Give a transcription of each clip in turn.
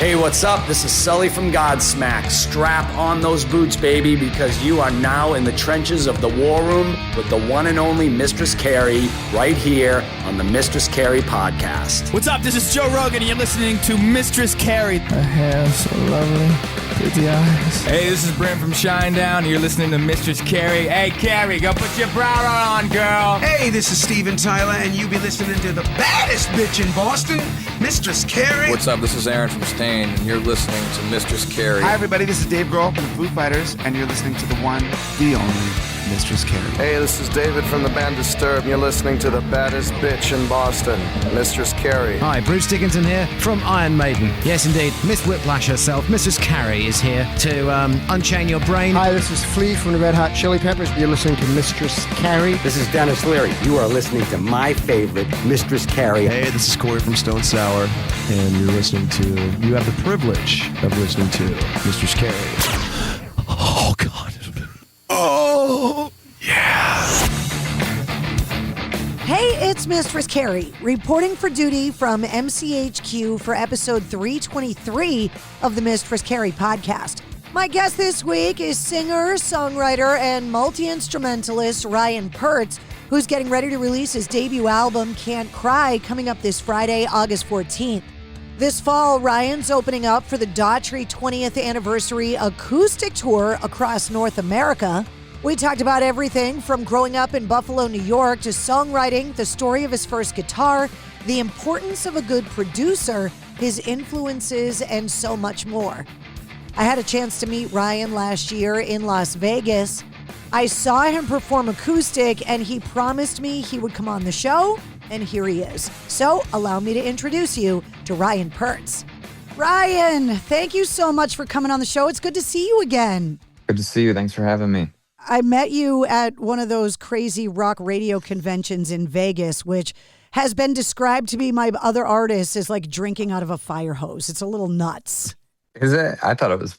Hey, what's up? This is Sully from Godsmack. Strap on those boots, baby, because you are now in the trenches of the war room with the one and only Mistress Carrie right here on the Mistress Carrie podcast. What's up? This is Joe Rogan, and you're listening to Mistress Carrie. Her hair so lovely, pretty eyes. Hey, this is Brent from Shinedown, and you're listening to Mistress Carrie. Hey, Carrie, go put your bra on, girl. Hey, this is Steven Tyler, and you be listening to the baddest bitch in Boston, Mistress Carrie. What's up? This is Aaron from Stain, and you're listening to Mistress Carrie. Hi, everybody. This is Dave Grohl from the Foo Fighters, and you're listening to the one, the only Mistress Carrie. Hey, this is David from the band Disturbed, and you're listening to the baddest bitch in Boston, Mistress Carrie. Hi, Bruce Dickinson here from Iron Maiden. Yes, indeed, Miss Whiplash herself, Mistress Carrie, is here to unchain your brain. Hi, this is Flea from the Red Hot Chili Peppers. You're listening to Mistress Carrie. This is Dennis Leary. You are listening to my favorite, Mistress Carrie. Hey, this is Corey from Stone Sour, and you're listening to, you have the privilege of listening to Mistress Carrie. Oh, God. Oh, yeah. Hey, it's Mistress Carrie, reporting for duty from MCHQ for episode 323 of the Mistress Carrie podcast. My guest this week is singer, songwriter, and multi-instrumentalist Ryan Perdz, who's getting ready to release his debut album, Can't Cry, coming up this Friday, August 14th. This fall, Ryan's opening up for the Daughtry 20th anniversary acoustic tour across North America. We talked about everything from growing up in Buffalo, New York, to songwriting, the story of his first guitar, the importance of a good producer, his influences, and so much more. I had a chance to meet Ryan last year in Las Vegas. I saw him perform acoustic, and he promised me he would come on the show, and here he is. So allow me to introduce you to Ryan Perdz. Ryan, thank you so much for coming on the show. It's good to see you again. Good to see you. Thanks for having me. I met you at one of those crazy rock radio conventions in Vegas, which has been described to me by other artists as like drinking out of a fire hose. It's a little nuts. Is it? I thought it was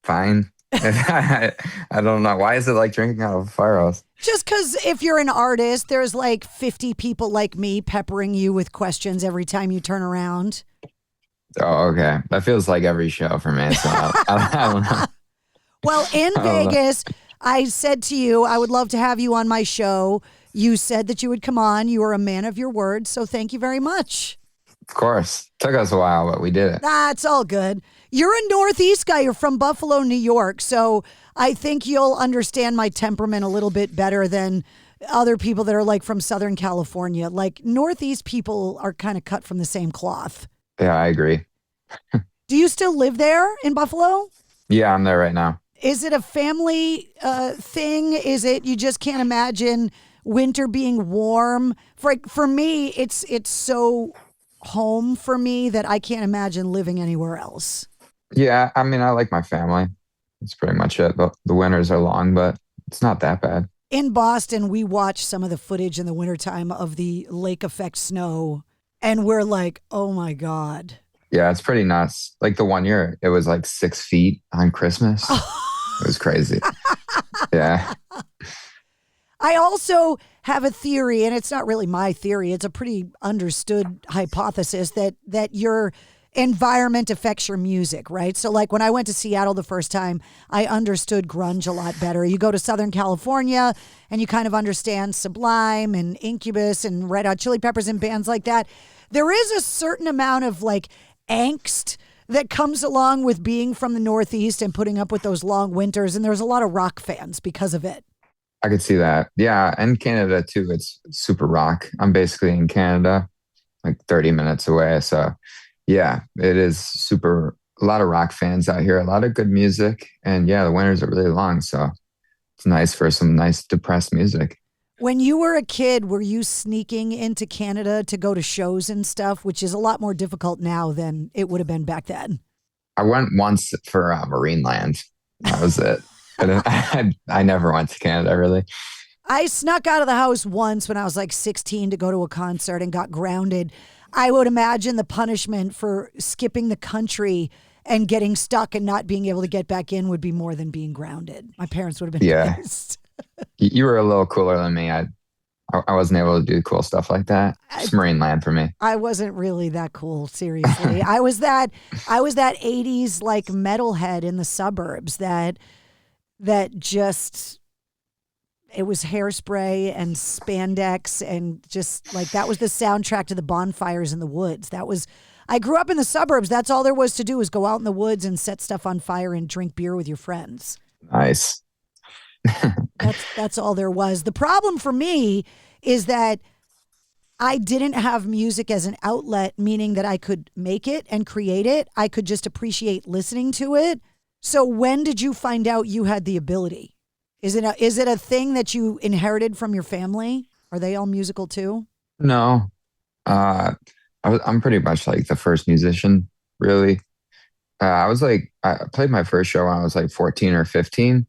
fine. I don't know. Why is it like drinking out of a fire hose? Just because if you're an artist, there's like 50 people like me peppering you with questions every time you turn around. Oh, okay. That feels like every show for me. So I don't know. Well, in Vegas, I said to you, I would love to have you on my show. You said that you would come on. You are a man of your word. So thank you very much. Of course. Took us a while, but we did it. That's all good. You're a Northeast guy. You're from Buffalo, New York. So I think you'll understand my temperament a little bit better than other people that are like from Southern California. Like Northeast people are kind of cut from the same cloth. Yeah, I agree. Do you still live there in Buffalo? Yeah, I'm there right now. Is it a family thing? Is it you just can't imagine winter being warm? For me, it's so home for me that I can't imagine living anywhere else. Yeah, I mean, I like my family. That's pretty much it. The winters are long, but it's not that bad. In Boston, we watched some of the footage in the wintertime of the lake effect snow, and we're like, oh my God. Yeah, it's pretty nuts. Like the one year, it was like 6 feet on Christmas. It was crazy. Yeah. I also have a theory, and it's not really my theory. It's a pretty understood hypothesis that your environment affects your music, right? So like when I went to Seattle the first time, I understood grunge a lot better. You go to Southern California and you kind of understand Sublime and Incubus and Red Hot Chili Peppers and bands like that. There is a certain amount of like angst that comes along with being from the Northeast and putting up with those long winters. And there's a lot of rock fans because of it. I could see that. Yeah. And Canada too. It's super rock. I'm basically in Canada, like 30 minutes away. So yeah, it is super, a lot of rock fans out here, a lot of good music. And yeah, the winters are really long. So it's nice for some nice depressed music. When you were a kid, were you sneaking into Canada to go to shows and stuff, which is a lot more difficult now than it would have been back then? I went once for Marineland. That was it. I never went to Canada, really. I snuck out of the house once when I was like 16 to go to a concert and got grounded. I would imagine the punishment for skipping the country and getting stuck and not being able to get back in would be more than being grounded. My parents would have been pissed. You were a little cooler than me. I wasn't able to do cool stuff like that. Just Marine land for me. I wasn't really that cool, seriously. I was that 80s like metalhead in the suburbs that just, it was hairspray and spandex and just like that was the soundtrack to the bonfires in the woods. I grew up in the suburbs. That's all there was to do was go out in the woods and set stuff on fire and drink beer with your friends. Nice. That's all there was. The problem for me is that I didn't have music as an outlet, meaning that I could make it and create it. I could just appreciate listening to it. So when did you find out you had the ability? Is it a thing that you inherited from your family? Are they all musical too? No. I'm pretty much like the first musician, really. I played my first show when I was like 14 or 15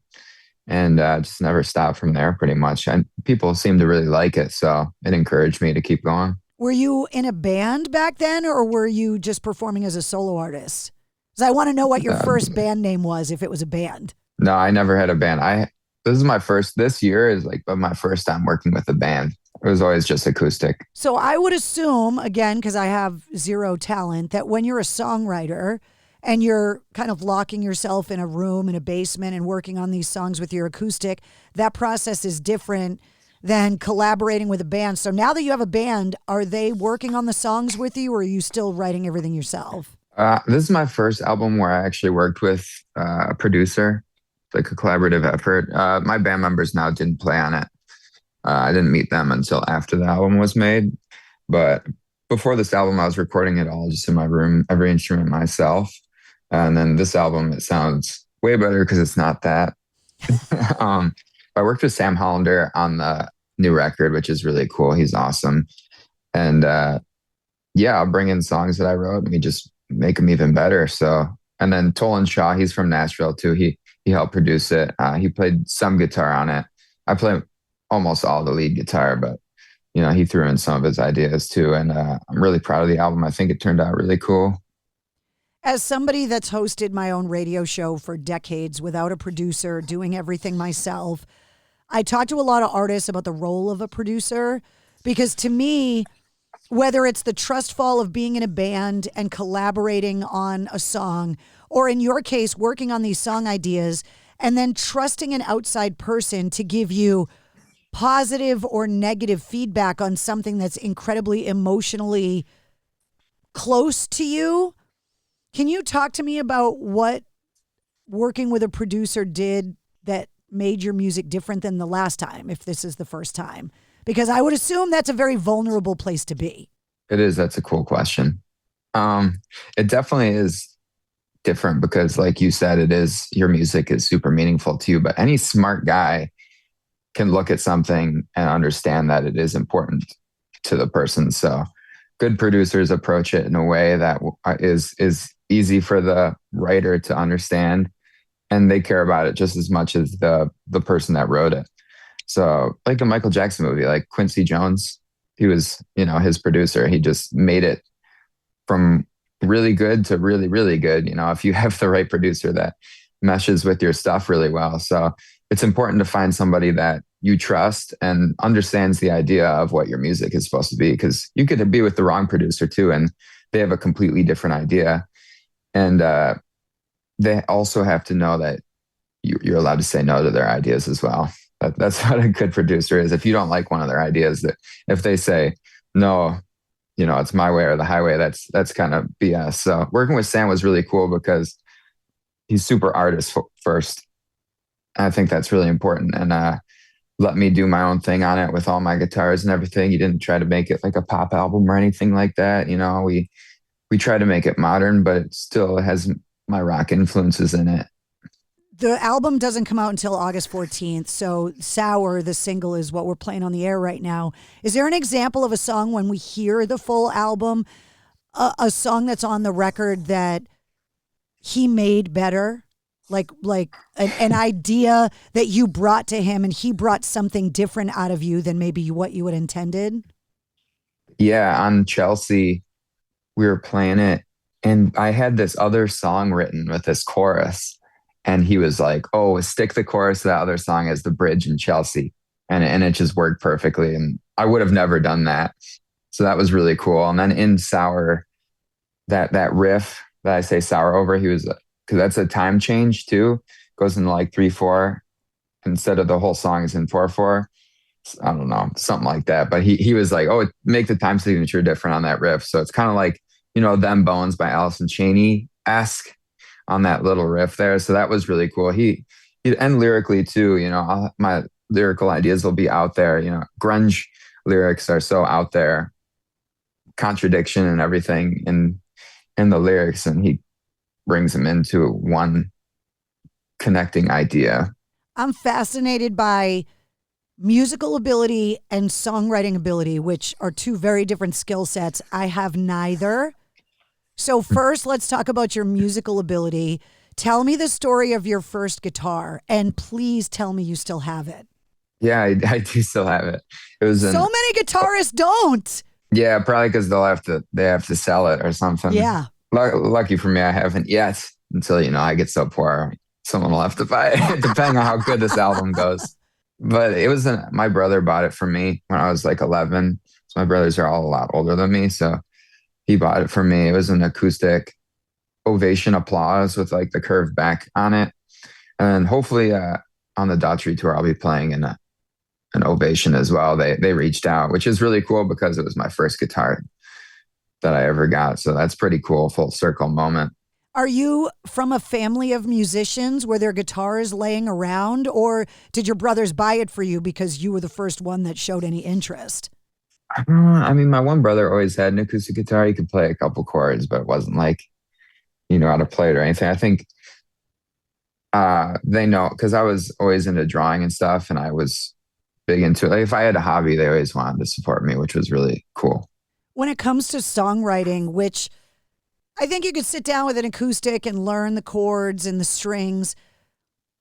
and just never stopped from there pretty much. And people seemed to really like it. So it encouraged me to keep going. Were you in a band back then or were you just performing as a solo artist? Because I want to know what your first band name was, if it was a band. No, I never had a band. This year is like my first time working with a band. It was always just acoustic. So I would assume, again, because I have zero talent, that when you're a songwriter and you're kind of locking yourself in a room in a basement and working on these songs with your acoustic, that process is different than collaborating with a band. So now that you have a band, are they working on the songs with you or are you still writing everything yourself? This is my first album where I actually worked with a producer, like a collaborative effort. My band members now didn't play on it. I didn't meet them until after the album was made. But before this album, I was recording it all just in my room, every instrument myself. And then this album, it sounds way better because it's not that. I worked with Sam Hollander on the new record, which is really cool. He's awesome. And I'll bring in songs that I wrote and we just make them even better. So, and then Tolan Shaw, he's from Nashville too. He helped produce it. He played some guitar on it. I play almost all the lead guitar, but he threw in some of his ideas too. And I'm really proud of the album. I think it turned out really cool. As somebody that's hosted my own radio show for decades without a producer, doing everything myself, I talk to a lot of artists about the role of a producer because to me, whether it's the trust fall of being in a band and collaborating on a song, or in your case, working on these song ideas and then trusting an outside person to give you positive or negative feedback on something that's incredibly emotionally close to you. Can you talk to me about what working with a producer did that made your music different than the last time, if this is the first time? Because I would assume that's a very vulnerable place to be. It is. That's a cool question. It definitely is different because like you said, your music is super meaningful to you, but any smart guy can look at something and understand that it is important to the person. So good producers approach it in a way that is easy for the writer to understand, and they care about it just as much as the person that wrote it. So like the Michael Jackson movie, like Quincy Jones, he was, his producer. He just made it from really good to really, really good, if you have the right producer that meshes with your stuff really well. So it's important to find somebody that you trust and understands the idea of what your music is supposed to be, because you could be with the wrong producer too, and they have a completely different idea. And they also have to know that you're allowed to say no to their ideas as well. That's what a good producer is. If you don't like one of their ideas, that if they say, no, it's my way or the highway, that's kind of BS. So working with Sam was really cool because he's super artist first. I think that's really important. And let me do my own thing on it with all my guitars and everything. He didn't try to make it like a pop album or anything like that. We try to make it modern, but it still has my rock influences in it. The album doesn't come out until August 14th. So Sour, the single, is what we're playing on the air right now. Is there an example of a song when we hear the full album, a song that's on the record that he made better? Like an idea that you brought to him and he brought something different out of you than maybe what you had intended? Yeah, on Chelsea, we were playing it and I had this other song written with this chorus. And he was like, oh, stick the chorus to that other song as the bridge in Chelsea. and it just worked perfectly. And I would have never done that. So that was really cool. And then in Sour, that riff that I say Sour over, he was, because that's a time change too, goes into like 3/4 instead of the whole song is in 4/4. I don't know, something like that. But he was like, oh, make the time signature different on that riff. So it's kind of like, Them Bones by Allison Chaney-esque on that little riff there. So that was really cool. He and lyrically too, my lyrical ideas will be out there. Grunge lyrics are so out there, contradiction and everything in the lyrics, and he brings them into one connecting idea. I'm fascinated by musical ability and songwriting ability, which are two very different skill sets. I have neither. So first, let's talk about your musical ability. Tell me the story of your first guitar, and please tell me you still have it. Yeah, I do still have it. It was so many guitarists don't. Yeah, probably because they have to sell it or something. Yeah. Lucky for me, I haven't yet until, I get so poor, someone will have to buy it, depending on how good this album goes. But it was my brother bought it for me when I was like 11. So my brothers are all a lot older than me. So he bought it for me. It was an acoustic Ovation Applause with like the curved back on it. And hopefully on the Daughtry tour, I'll be playing in an Ovation as well. They reached out, which is really cool because it was my first guitar that I ever got. So that's pretty cool, full circle moment. Are you from a family of musicians? Were there guitars laying around, or did your brothers buy it for you because you were the first one that showed any interest? I mean, my one brother always had an acoustic guitar. He could play a couple chords, but it wasn't like, how to play it or anything. I think they know because I was always into drawing and stuff, and I was big into it. Like if I had a hobby, they always wanted to support me, which was really cool. When it comes to songwriting, which I think you could sit down with an acoustic and learn the chords and the strings.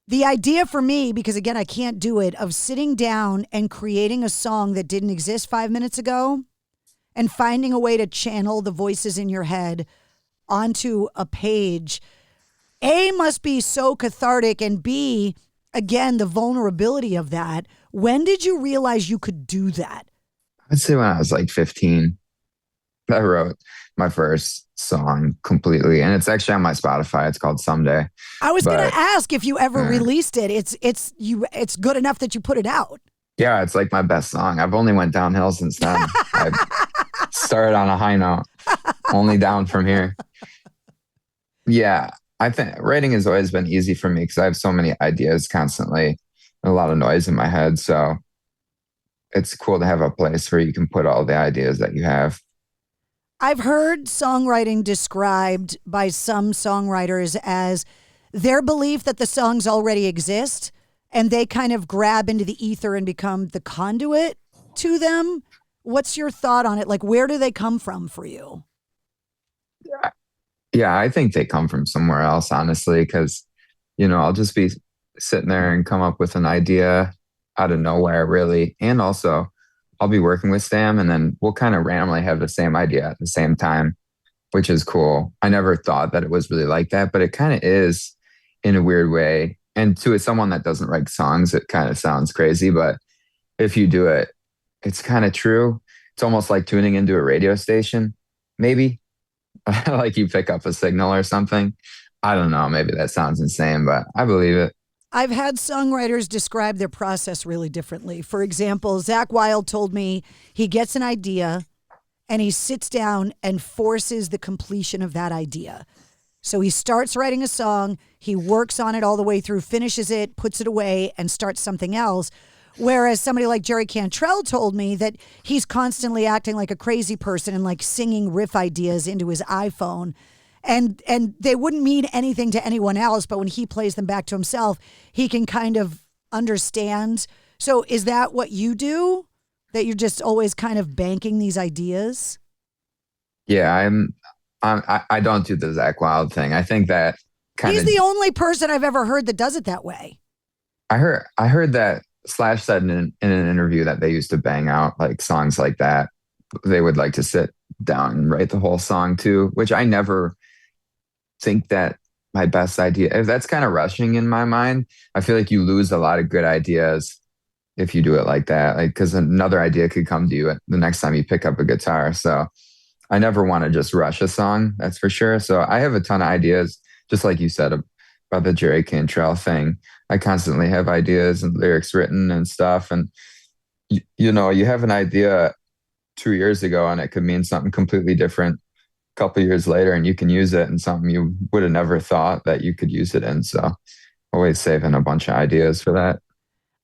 The idea for me, because again, I can't do it, of sitting down and creating a song that didn't exist 5 minutes ago and finding a way to channel the voices in your head onto a page, A, must be so cathartic, and B, again, the vulnerability of that. When did you realize you could do that? I'd say when I was like 15, I wrote my first song completely, and it's actually on my Spotify. It's called Someday. I was going to ask if you ever released it. It's good enough that you put it out. Yeah, it's like my best song. I've only went downhill since then. I started on a high note, only down from here. Yeah, I think writing has always been easy for me because I have so many ideas constantly, and a lot of noise in my head. So it's cool to have a place where you can put all the ideas that you have. I've heard songwriting described by some songwriters as their belief that the songs already exist and they kind of grab into the ether and become the conduit to them. What's your thought on it? Like, where do they come from for you? Yeah, I think they come from somewhere else, honestly, because, I'll just be sitting there and come up with an idea out of nowhere, really. And also, I'll be working with Sam, and then we'll kind of randomly have the same idea at the same time, which is cool. I never thought that it was really like that, but it kind of is in a weird way. And to someone that doesn't write songs, it kind of sounds crazy, but if you do it, it's kind of true. It's almost like tuning into a radio station, maybe. Like you pick up a signal or something. I don't know. Maybe that sounds insane, but I believe it. I've had songwriters describe their process really differently. For example, Zakk Wylde told me he gets an idea and he sits down and forces the completion of that idea. So he starts writing a song, he works on it all the way through, finishes it, puts it away, and starts something else. Whereas somebody like Jerry Cantrell told me that he's constantly acting like a crazy person and like singing riff ideas into his iPhone. And they wouldn't mean anything to anyone else, but when he plays them back to himself, he can kind of understand. So is that what you do? That you're just always kind of banking these ideas? Yeah, I don't do the Zakk Wylde thing. I think that he's the only person I've ever heard that does it that way. I heard that Slash said in an interview that they used to bang out like songs like that. They would like to sit down and write the whole song too, which I never think that my best idea, if that's kind of rushing in my mind, I feel like you lose a lot of good ideas if you do it like that, like, because another idea could come to you the next time you pick up a guitar. So I never want to just rush a song, that's for sure. So I have a ton of ideas, just like you said about the Jerry Cantrell thing. I constantly have ideas and lyrics written and stuff. And, you have an idea 2 years ago and it could mean something completely different a couple years later, and you can use it in something you would have never thought that you could use it in. So always saving a bunch of ideas for that.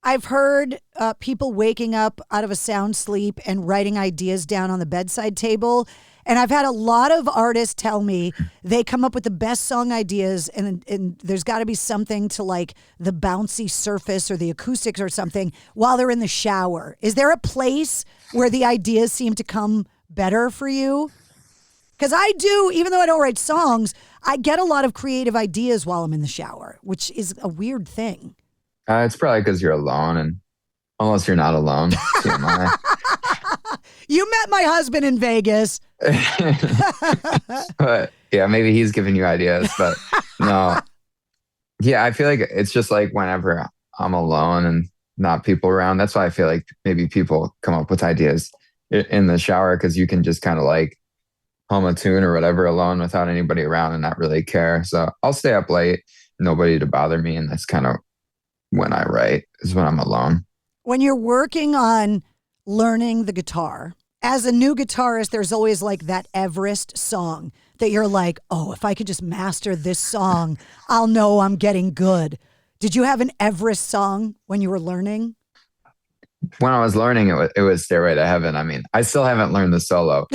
I've heard people waking up out of a sound sleep and writing ideas down on the bedside table. And I've had a lot of artists tell me they come up with the best song ideas, and there's got to be something to like the bouncy surface or the acoustics or something while they're in the shower. Is there a place where the ideas seem to come better for you? Because I do, even though I don't write songs, I get a lot of creative ideas while I'm in the shower, which is a weird thing. It's probably because you're alone, and unless you're not alone. You met my husband in Vegas. But yeah, maybe he's giving you ideas, but no. Yeah, I feel like it's just like whenever I'm alone and not people around, that's why I feel like maybe people come up with ideas in the shower, because you can just kind of like hum a tune or whatever alone without anybody around and not really care. So I'll stay up late, nobody to bother me, and that's kind of when I write, is when I'm alone. When you're working on learning the guitar, as a new guitarist, there's always like that Everest song that you're like, oh, if I could just master this song, I'll know I'm getting good. Did you have an Everest song when you were learning? When I was learning, it was Stairway to Heaven. I mean, I still haven't learned the solo.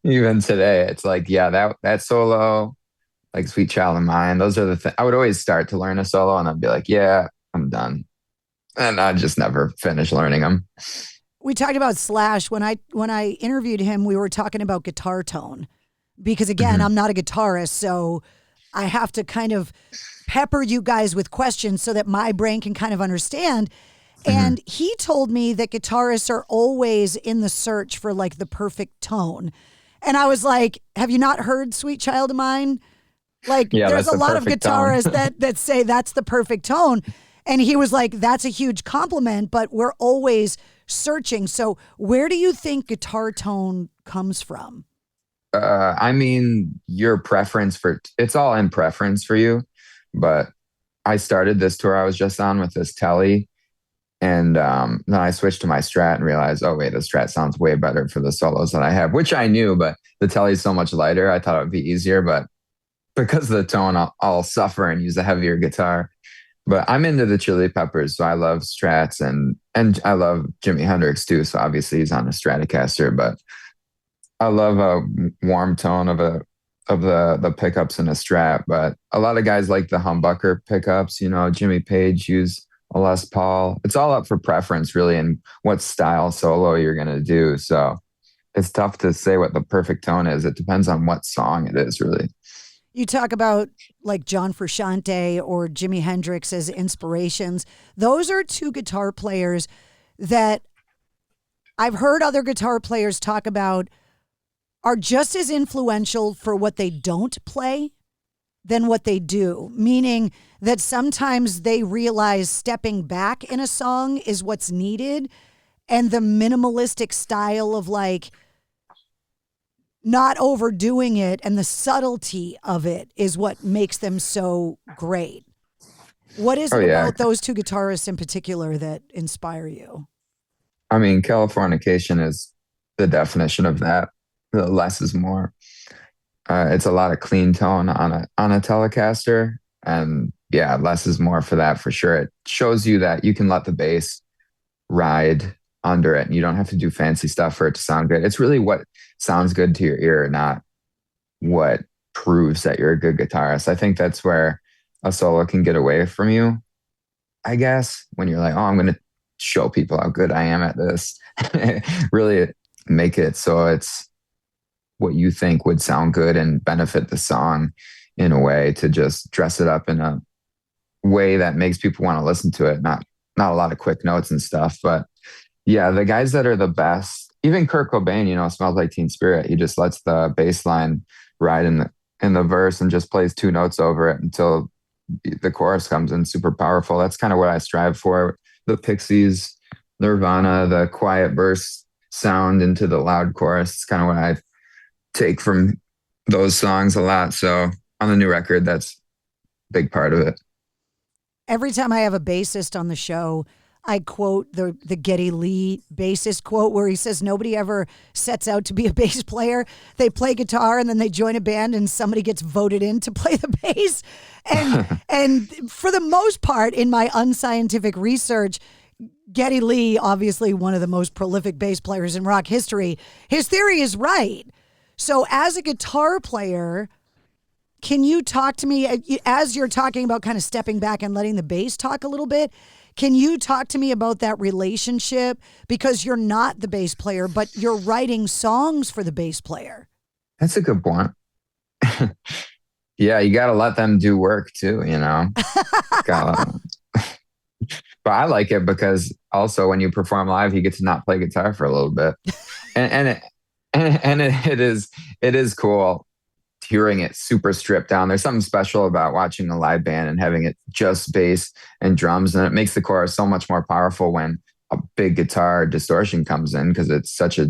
Even today, it's like, yeah, that solo, like Sweet Child of Mine, those are the things. I would always start to learn a solo and I'd be like, yeah, I'm done. And I just never finish learning them. We talked about Slash. When I interviewed him, we were talking about guitar tone. Because again, I'm not a guitarist, so I have to kind of pepper you guys with questions so that my brain can kind of understand. And he told me that guitarists are always in the search for like the perfect tone. And I was like, have you not heard Sweet Child of Mine? Like, yeah, there's a lot of guitarists that say that's the perfect tone. And he was like, that's a huge compliment, but we're always searching. So where do you think guitar tone comes from? I mean, your preference it's all in preference for you. But I started this tour I was just on with this Telly. And then I switched to my Strat and realized, oh, wait, the Strat sounds way better for the solos that I have, which I knew, but the Telly's so much lighter. I thought it would be easier, but because of the tone, I'll suffer and use a heavier guitar. But I'm into the Chili Peppers, so I love Strats, and I love Jimi Hendrix too. So obviously he's on a Stratocaster, but I love a warm tone of the pickups in a Strat. But a lot of guys like the humbucker pickups. Jimmy Page used a Les Paul. It's all up for preference, really, and what style solo you're gonna do. So it's tough to say what the perfect tone is. It depends on what song it is, really. You talk about like John Frusciante or Jimi Hendrix as inspirations. Those are two guitar players that I've heard other guitar players talk about are just as influential for what they don't play than what they do. Meaning that sometimes they realize stepping back in a song is what's needed, and the minimalistic style of like not overdoing it and the subtlety of it is what makes them so great. What is it about those two guitarists in particular that inspire you? I mean, Californication is the definition of that. The less is more. It's a lot of clean tone on a Telecaster, and yeah, less is more for that for sure. It shows you that you can let the bass ride under it and you don't have to do fancy stuff for it to sound good. It's really what sounds good to your ear, not what proves that you're a good guitarist. I think that's where a solo can get away from you, I guess, when you're like, oh, I'm going to show people how good I am at this. Really make it so it's what you think would sound good and benefit the song in a way, to just dress it up in a way that makes people want to listen to it. Not a lot of quick notes and stuff, but yeah, the guys that are the best, even Kurt Cobain, Smells Like Teen Spirit, he just lets the bass line ride in the verse and just plays two notes over it until the chorus comes in super powerful. That's kind of what I strive for the Pixies, Nirvana, the quiet burst sound into the loud chorus. It's kind of what I take from those songs a lot. So on the new record, that's a big part of it. Every time I have a bassist on the show, I quote the Geddy Lee bassist quote where he says nobody ever sets out to be a bass player. They play guitar and then they join a band and somebody gets voted in to play the bass. And for the most part, in my unscientific research, Geddy Lee, obviously one of the most prolific bass players in rock history, his theory is right. So as a guitar player, can you talk to me, as you're talking about kind of stepping back and letting the bass talk a little bit, can you talk to me about that relationship? Because you're not the bass player, but you're writing songs for the bass player. That's a good point. Yeah, you got to let them do work too, you know? But I like it because also when you perform live, you get to not play guitar for a little bit. And it is cool hearing it super stripped down. There's something special about watching a live band and having it just bass and drums, and it makes the chorus so much more powerful when a big guitar distortion comes in, because it's such a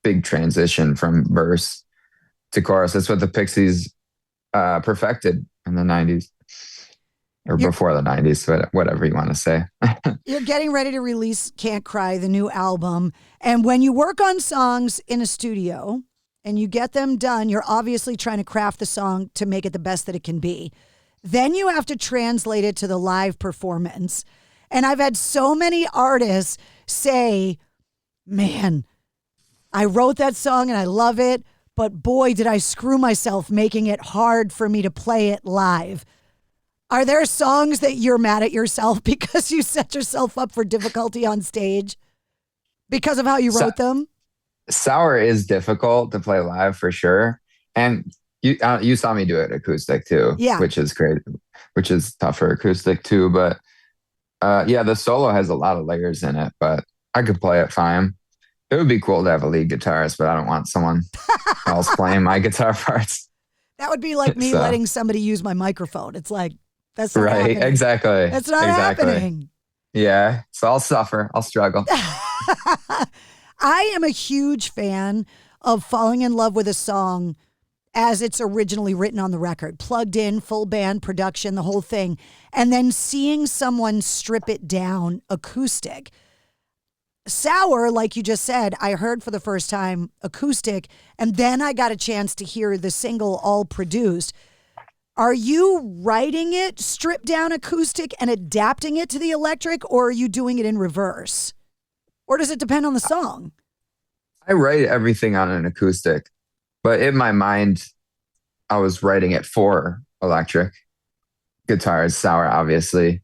big transition from verse to chorus. That's what the Pixies perfected in the 90s or before the 90s, whatever you want to say. You're getting ready to release Can't Cry, the new album, and when you work on songs in a studio and you get them done, you're obviously trying to craft the song to make it the best that it can be. Then you have to translate it to the live performance. And I've had so many artists say, man, I wrote that song and I love it, but boy, did I screw myself making it hard for me to play it live. Are there songs that you're mad at yourself because you set yourself up for difficulty on stage because of how you wrote them? Sour is difficult to play live for sure. And you saw me do it acoustic too, which is great, which is tougher acoustic too. But the solo has a lot of layers in it, but I could play it fine. It would be cool to have a lead guitarist, but I don't want someone else playing my guitar parts. That would be like me letting somebody use my microphone. It's like, that's not right. happening. Exactly. That's not happening. Yeah. So I'll suffer. I'll struggle. I am a huge fan of falling in love with a song as it's originally written on the record, plugged in, full band production, the whole thing, and then seeing someone strip it down acoustic. Sour, like you just said, I heard for the first time acoustic, and then I got a chance to hear the single all produced. Are you writing it stripped down acoustic and adapting it to the electric, or are you doing it in reverse? Or does it depend on the song? I write everything on an acoustic, but in my mind, I was writing it for electric guitars, Sour, obviously.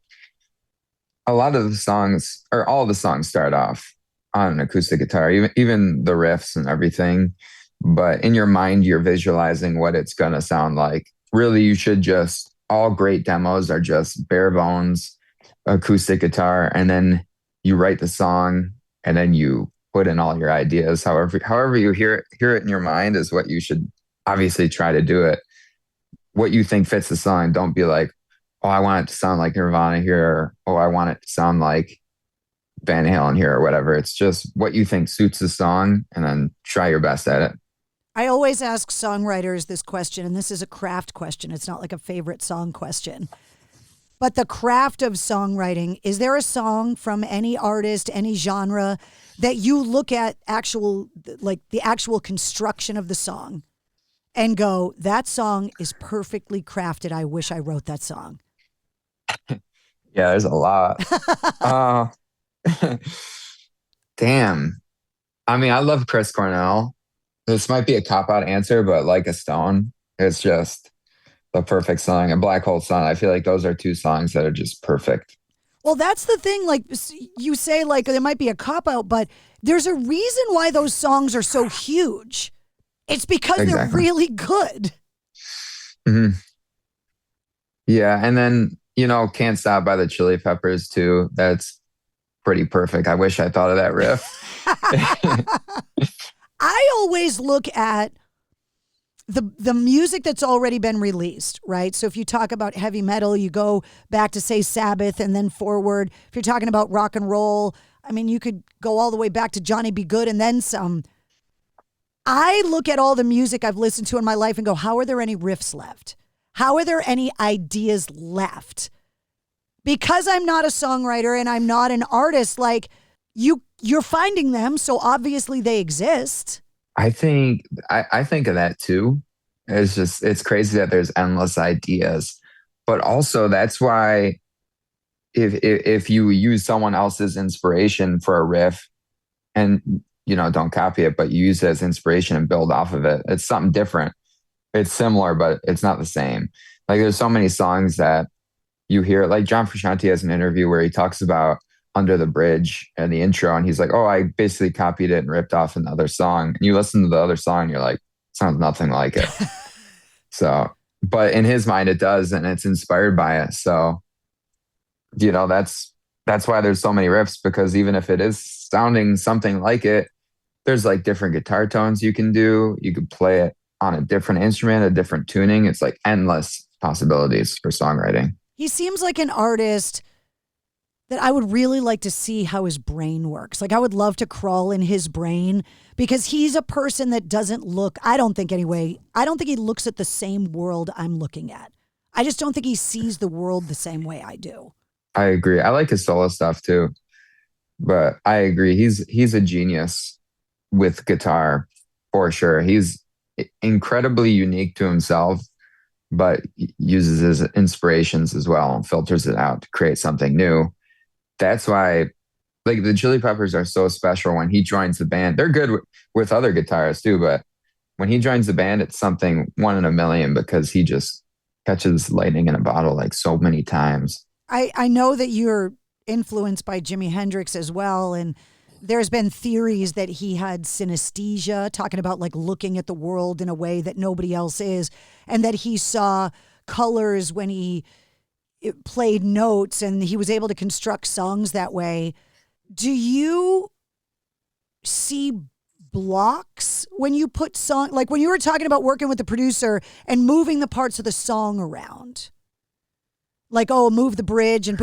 A lot of the songs, or all the songs, start off on an acoustic guitar, even the riffs and everything. But in your mind, you're visualizing what it's going to sound like. Really, you should all great demos are just bare bones acoustic guitar, and then you write the song, and then you put in all your ideas. However you hear it in your mind is what you should obviously try to do it. What you think fits the song. Don't be like, oh, I want it to sound like Nirvana here, or oh, I want it to sound like Van Halen here, or whatever. It's just what you think suits the song, and then try your best at it. I always ask songwriters this question, and this is a craft question. It's not like a favorite song question. But the craft of songwriting, is there a song from any artist, any genre, that you look at the actual construction of the song and go, that song is perfectly crafted. I wish I wrote that song. Yeah, there's a lot. Damn. I mean, I love Chris Cornell. This might be a cop-out answer, but Like a Stone, it's just the perfect song. And Black Hole Sun, I feel like those are two songs that are just perfect. Well, that's the thing. Like you say, like there might be a cop-out, but there's a reason why those songs are so huge. It's because they're really good. Mm-hmm. Yeah, and then, Can't Stop by the Chili Peppers too. That's pretty perfect. I wish I thought of that riff. I always look at the music that's already been released, right? So if you talk about heavy metal, you go back to, say, Sabbath and then forward. If you're talking about rock and roll, I mean, you could go all the way back to Johnny B. Good and then some. I look at all the music I've listened to in my life and go, how are there any riffs left? How are there any ideas left? Because I'm not a songwriter and I'm not an artist, like you're finding them, so obviously they exist. I think of that too. It's crazy that there's endless ideas, but also that's why if you use someone else's inspiration for a riff and, don't copy it, but you use it as inspiration and build off of it, it's something different. It's similar, but it's not the same. Like there's so many songs that you hear, like John Frusciante has an interview where he talks about Under the Bridge and the intro, and he's like, oh, I basically copied it and ripped off another song. And you listen to the other song and you're like, sounds nothing like it. So, but in his mind it does, and it's inspired by it. So, that's why there's so many riffs, because even if it is sounding something like it, there's like different guitar tones you can do. You could play it on a different instrument, a different tuning. It's like endless possibilities for songwriting. He seems like an artist that I would really like to see how his brain works. Like I would love to crawl in his brain, because he's a person that doesn't look, I don't think he looks at the same world I'm looking at. I just don't think he sees the world the same way I do. I agree. I like his solo stuff too, but I agree. He's a genius with guitar for sure. He's incredibly unique to himself, but uses his inspirations as well and filters it out to create something new. That's why, like, the Chili Peppers are so special. When he joins the band, they're good with other guitarists too, but when he joins the band, it's something 1 in a million, because he just catches lightning in a bottle like so many times. I know that you're influenced by Jimi Hendrix as well, and there's been theories that he had synesthesia, talking about like looking at the world in a way that nobody else is, and that he saw colors when he played notes, and he was able to construct songs that way. Do you see blocks when you put like when you were talking about working with the producer and moving the parts of the song around? Like, oh, move the bridge and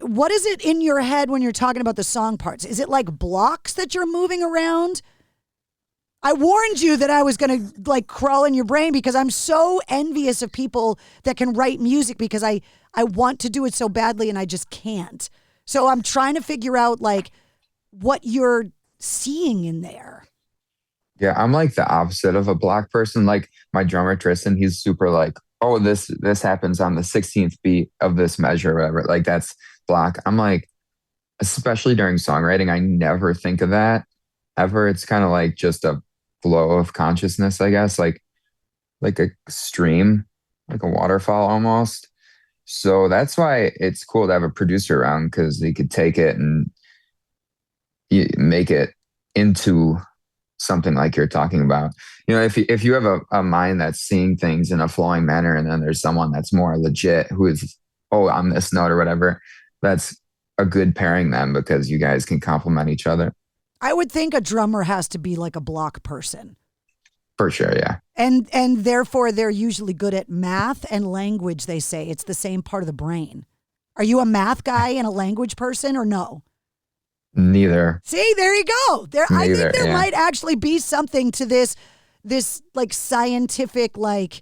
what is it in your head when you're talking about the song parts? Is it like blocks that you're moving around? I warned you that I was going to like crawl in your brain, because I'm so envious of people that can write music, because I want to do it so badly and I just can't. So I'm trying to figure out like what you're seeing in there. Yeah, I'm like the opposite of a block person. Like my drummer Tristan, he's super like, oh, this happens on the 16th beat of this measure or whatever. Like that's block. I'm like, especially during songwriting, I never think of that ever. It's kind of like just a flow of consciousness, I guess, like a stream, like a waterfall almost. So that's why it's cool to have a producer around, because they could take it and make it into something like you're talking about. If you have a mind that's seeing things in a flowing manner, and then there's someone that's more legit who is, on this note or whatever, that's a good pairing then, because you guys can complement each other. I would think a drummer has to be like a block person. For sure, yeah. And therefore they're usually good at math and language, they say. It's the same part of the brain. Are you a math guy and a language person, or no? Neither. See, there you go. I think there might actually be something to this like scientific, like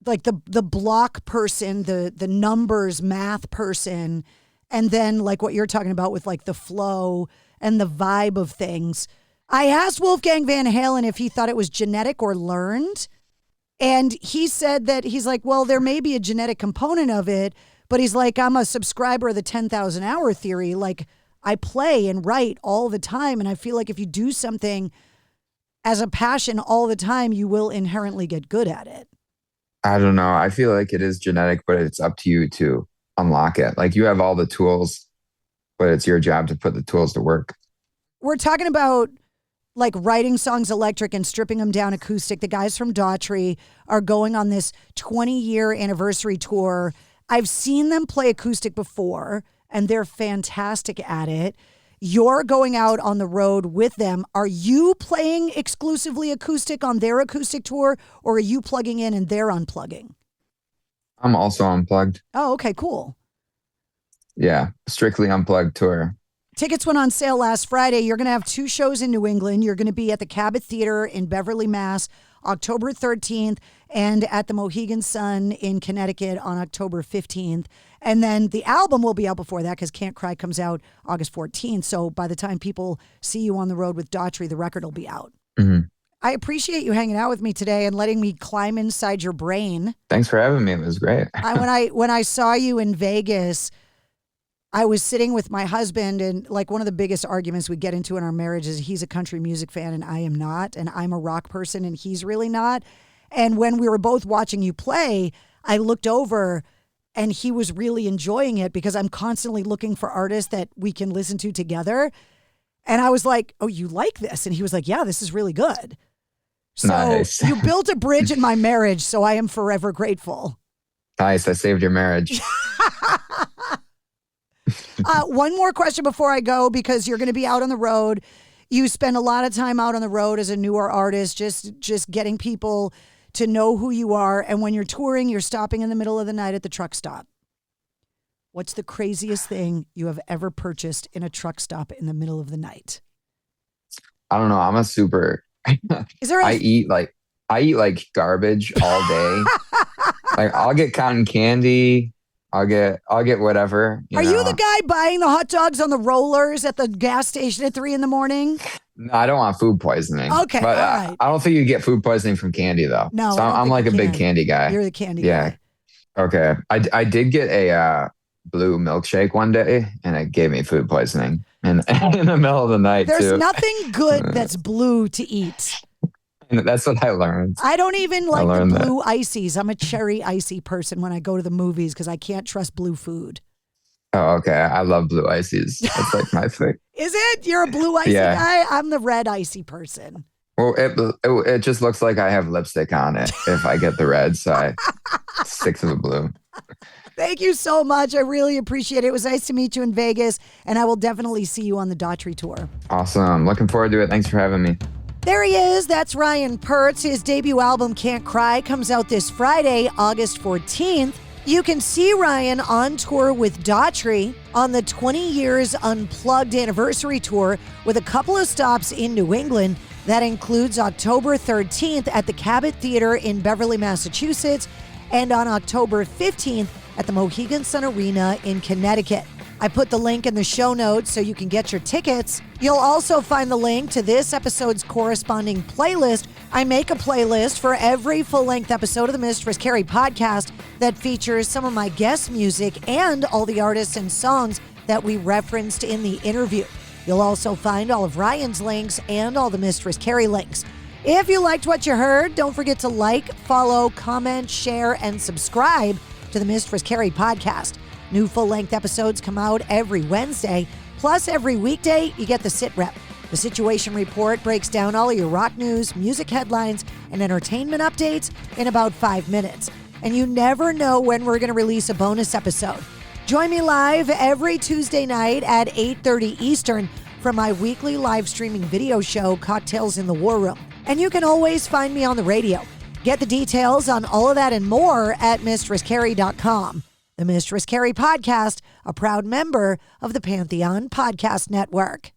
the block person, the numbers math person, and then like what you're talking about with like the flow and the vibe of things. I asked Wolfgang Van Halen if he thought it was genetic or learned, and he said that he's like, well, there may be a genetic component of it, but he's like, I'm a subscriber of the 10,000 hour theory. Like, I play and write all the time, and I feel like if you do something as a passion all the time, you will inherently get good at it. I don't know. I feel like it is genetic, but it's up to you to unlock it. Like, you have all the tools, but it's your job to put the tools to work. We're talking about like writing songs electric and stripping them down acoustic. The guys from Daughtry are going on this 20-year anniversary tour. I've seen them play acoustic before, and they're fantastic at it. you're going out on the road with them. Are you playing exclusively acoustic on their acoustic tour, or are you plugging in and they're unplugging? I'm also unplugged. Oh, okay, cool. Yeah, strictly unplugged tour. Tickets went on sale last Friday. You're going to have 2 shows in New England. You're going to be at the Cabot Theater in Beverly, Mass, October 13th, and at the Mohegan Sun in Connecticut on October 15th. And then the album will be out before that because Can't Cry comes out August 14th. So by the time people see you on the road with Daughtry, the record will be out. Mm-hmm. I appreciate you hanging out with me today and letting me climb inside your brain. Thanks for having me. It was great. When I saw you in Vegas, I was sitting with my husband, and like one of the biggest arguments we get into in our marriage is he's a country music fan and I am not, and I'm a rock person and he's really not. And when we were both watching you play, I looked over and he was really enjoying it because I'm constantly looking for artists that we can listen to together. And I was like, oh, you like this? And he was like, yeah, this is really good. So nice. You built a bridge in my marriage, so I am forever grateful. Nice. I saved your marriage. One more question before I go, because you're going to be out on the road. You spend a lot of time out on the road as a newer artist, just getting people to know who you are. And when you're touring, you're stopping in the middle of the night at the truck stop. What's the craziest thing you have ever purchased in a truck stop in the middle of the night? I don't know. I'm a super. Is there? I eat like garbage all day. Like I'll get cotton candy. I'll get whatever. Are you the guy buying the hot dogs on the rollers at the gas station at 3 a.m? No, I don't want food poisoning. Okay, but all right. I don't think you get food poisoning from candy though. No, so I'm like a big candy guy. You're the candy guy. Okay. I did get a blue milkshake one day, and it gave me food poisoning in the middle of the night. There's too. nothing good that's blue to eat. And that's what I learned. I don't even like the blue ices. I'm a cherry icy person when I go to the movies because I can't trust blue food. Oh, okay. I love blue ices. That's like my thing. Is it? You're a blue icy guy? I'm the red icy person. Well, it just looks like I have lipstick on it if I get the red, so I stick to the blue. Thank you so much. I really appreciate it. It was nice to meet you in Vegas, and I will definitely see you on the Daughtry tour. Awesome. Looking forward to it. Thanks for having me. There he is. That's Ryan Perdz. His debut album, Can't Cry, comes out this Friday, August 14th. You can see Ryan on tour with Daughtry on the 20 Years Unplugged Anniversary Tour with a couple of stops in New England. That includes October 13th at the Cabot Theater in Beverly, Massachusetts, and on October 15th at the Mohegan Sun Arena in Connecticut. I put the link in the show notes so you can get your tickets. You'll also find the link to this episode's corresponding playlist. I make a playlist for every full-length episode of the Mistress Carrie podcast that features some of my guest music and all the artists and songs that we referenced in the interview. You'll also find all of Ryan's links and all the Mistress Carrie links. If you liked what you heard, don't forget to like, follow, comment, share, and subscribe to the Mistress Carrie podcast. New full-length episodes come out every Wednesday. Plus, every weekday, you get the Sit Rep. The Situation Report breaks down all of your rock news, music headlines, and entertainment updates in about 5 minutes. And you never know when we're going to release a bonus episode. Join me live every Tuesday night at 8:30 Eastern for my weekly live streaming video show, Cocktails in the War Room. And you can always find me on the radio. Get the details on all of that and more at MistressCarrie.com. The Mistress Carrie podcast, a proud member of the Pantheon Podcast Network.